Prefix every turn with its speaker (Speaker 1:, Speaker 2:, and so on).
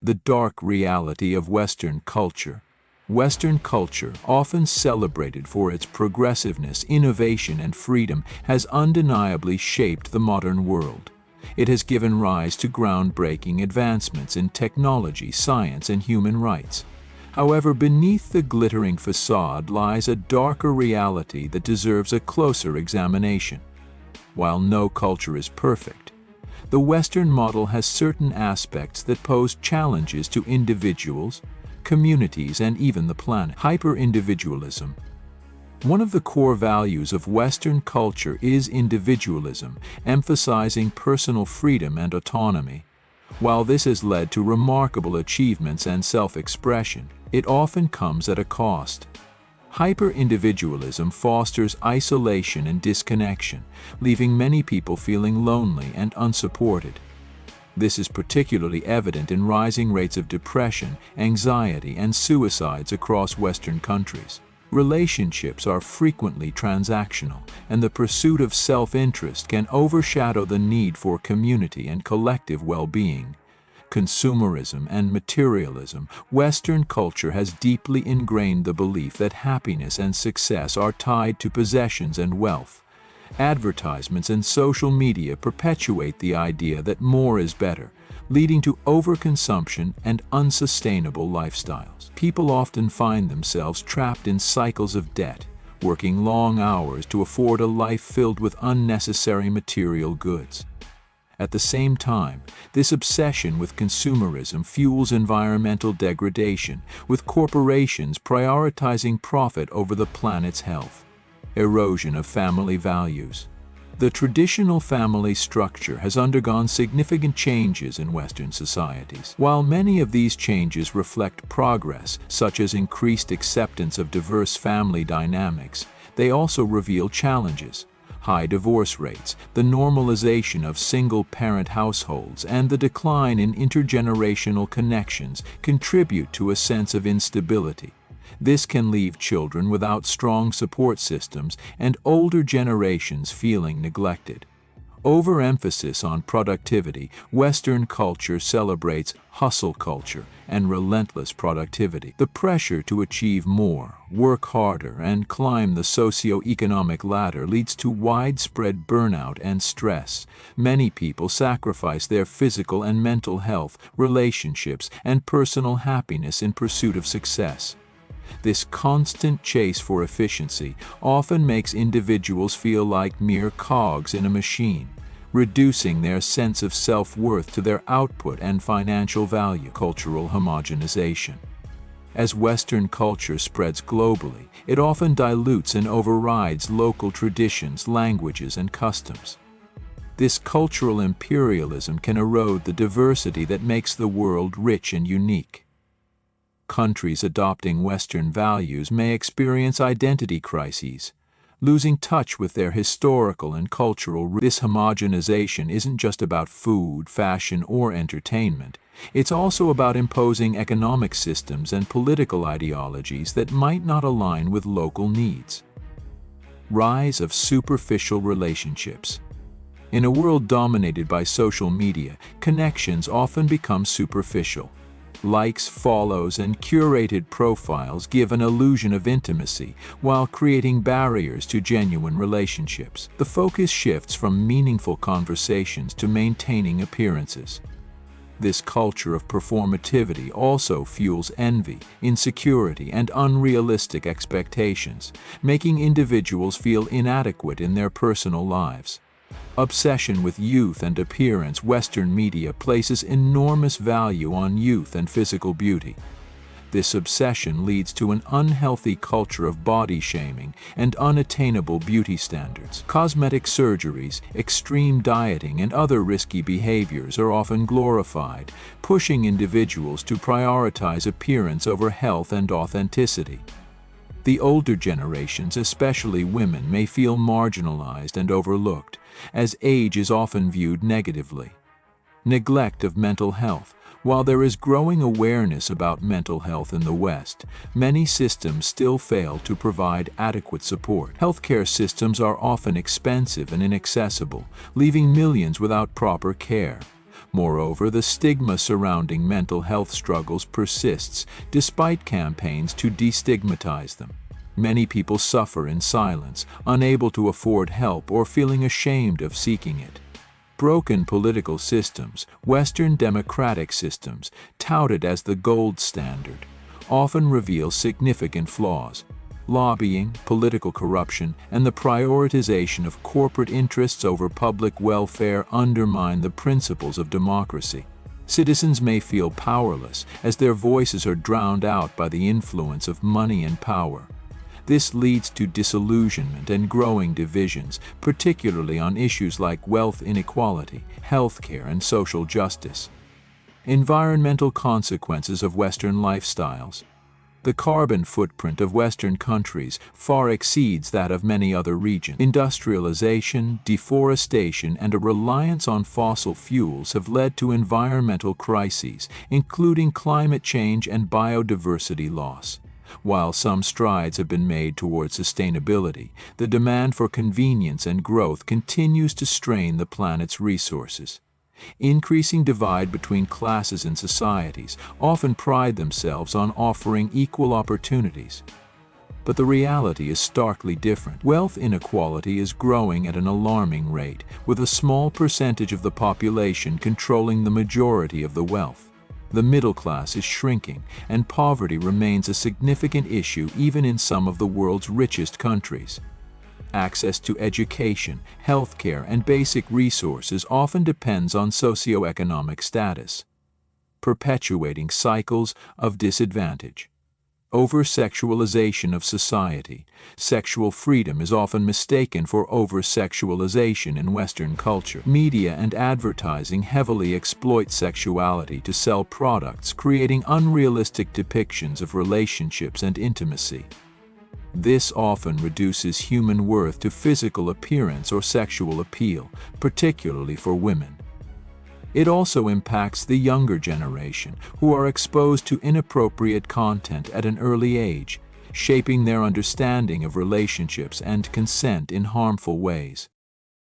Speaker 1: The dark reality of Western culture. Western culture, often celebrated for its progressiveness, innovation, and freedom, has undeniably shaped the modern world. It has given rise to groundbreaking advancements in technology, science, and human rights. However, beneath the glittering facade lies a darker reality that deserves a closer examination. While no culture is perfect, the Western model has certain aspects that pose challenges to individuals, communities, and even the planet. Hyper-individualism. One of the core values of Western culture is individualism, emphasizing personal freedom and autonomy. While this has led to remarkable achievements and self-expression, it often comes at a cost. Hyper-individualism fosters isolation and disconnection, leaving many people feeling lonely and unsupported. This is particularly evident in rising rates of depression, anxiety, and suicides across Western countries. Relationships are frequently transactional, and the pursuit of self-interest can overshadow the need for community and collective well-being. Consumerism and materialism. Western culture has deeply ingrained the belief that happiness and success are tied to possessions and wealth. Advertisements and social media perpetuate the idea that more is better, leading to overconsumption and unsustainable lifestyles. People often find themselves trapped in cycles of debt, working long hours to afford a life filled with unnecessary material goods. At the same time, this obsession with consumerism fuels environmental degradation, with corporations prioritizing profit over the planet's health. Erosion of family values. The traditional family structure has undergone significant changes in Western societies. While many of these changes reflect progress, such as increased acceptance of diverse family dynamics, they also reveal challenges. High divorce rates, the normalization of single-parent households, and the decline in intergenerational connections contribute to a sense of instability. This can leave children without strong support systems and older generations feeling neglected. Overemphasis on productivity. Western culture celebrates hustle culture and relentless productivity. The pressure to achieve more, work harder, and climb the socio-economic ladder leads to widespread burnout and stress. Many people sacrifice their physical and mental health, relationships, and personal happiness in pursuit of success. This constant chase for efficiency often makes individuals feel like mere cogs in a machine, reducing their sense of self-worth to their output and financial value. Cultural homogenization. As Western culture spreads globally, it often dilutes and overrides local traditions, languages, and customs. This cultural imperialism can erode the diversity that makes the world rich and unique. Countries adopting Western values may experience identity crises, losing touch with their historical and cultural roots. This homogenization isn't just about food, fashion, or entertainment. It's also about imposing economic systems and political ideologies that might not align with local needs. Rise of superficial relationships. In a world dominated by social media, connections often become superficial. Likes, follows, and curated profiles give an illusion of intimacy while creating barriers to genuine relationships. The focus shifts from meaningful conversations to maintaining appearances. This culture of performativity also fuels envy, insecurity, and unrealistic expectations, making individuals feel inadequate in their personal lives. Obsession with youth and appearance. Western media places enormous value on youth and physical beauty. This obsession leads to an unhealthy culture of body shaming and unattainable beauty standards. Cosmetic surgeries, extreme dieting, and other risky behaviors are often glorified, pushing individuals to prioritize appearance over health and authenticity. The older generations, especially women, may feel marginalized and overlooked, as age is often viewed negatively. Neglect of mental health. While there is growing awareness about mental health in the West, many systems still fail to provide adequate support. Healthcare systems are often expensive and inaccessible, leaving millions without proper care. Moreover, the stigma surrounding mental health struggles persists, despite campaigns to destigmatize them. Many people suffer in silence, unable to afford help or feeling ashamed of seeking it. Broken political systems, Western democratic systems, touted as the gold standard, often reveal significant flaws. Lobbying, political corruption, and the prioritization of corporate interests over public welfare undermine the principles of democracy. Citizens may feel powerless as their voices are drowned out by the influence of money and power. This leads to disillusionment and growing divisions, particularly on issues like wealth inequality, healthcare, and social justice. Environmental consequences of Western lifestyles. The carbon footprint of Western countries far exceeds that of many other regions. Industrialization, deforestation, and a reliance on fossil fuels have led to environmental crises, including climate change and biodiversity loss. While some strides have been made toward sustainability, the demand for convenience and growth continues to strain the planet's resources. Increasing divide between classes and societies often pride themselves on offering equal opportunities. But the reality is starkly different. Wealth inequality is growing at an alarming rate, with a small percentage of the population controlling the majority of the wealth. The middle class is shrinking, and poverty remains a significant issue even in some of the world's richest countries. Access to education, healthcare, and basic resources often depends on socioeconomic status, perpetuating cycles of disadvantage. Over-sexualization of society. Sexual freedom is often mistaken for over-sexualization in Western culture. Media and advertising heavily exploit sexuality to sell products, creating unrealistic depictions of relationships and intimacy. This often reduces human worth to physical appearance or sexual appeal, particularly for women. It also impacts the younger generation, who are exposed to inappropriate content at an early age, shaping their understanding of relationships and consent in harmful ways.